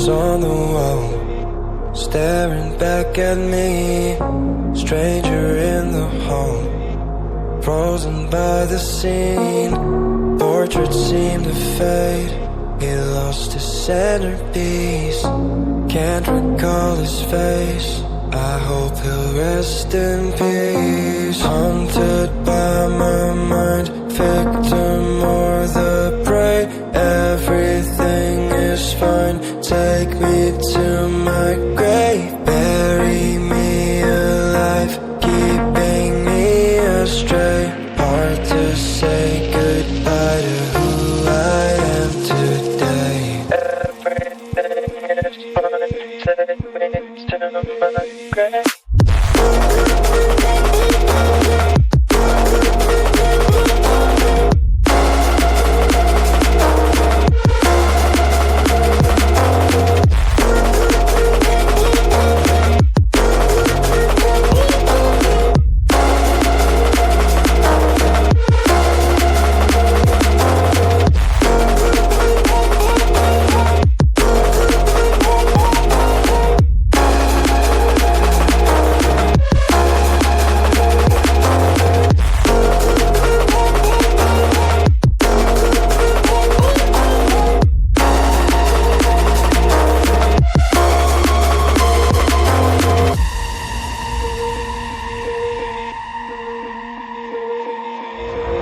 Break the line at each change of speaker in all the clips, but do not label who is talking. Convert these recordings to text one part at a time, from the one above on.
photos on the wall, staring back at me. Stranger in the hall, frozen by the scene. Portraits seem to fade, he lost his centerpiece. Can't recall his face, I hope he'll rest in peace. Haunted by my mind, victim or the prey. Everything is fine, take me to my grave. Bury me alive, keeping me astray. Hard to say goodbye to who I am today. Everything is fine, take me to my grave.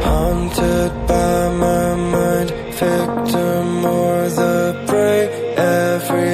Haunted by my mind, victim or the prey. Everything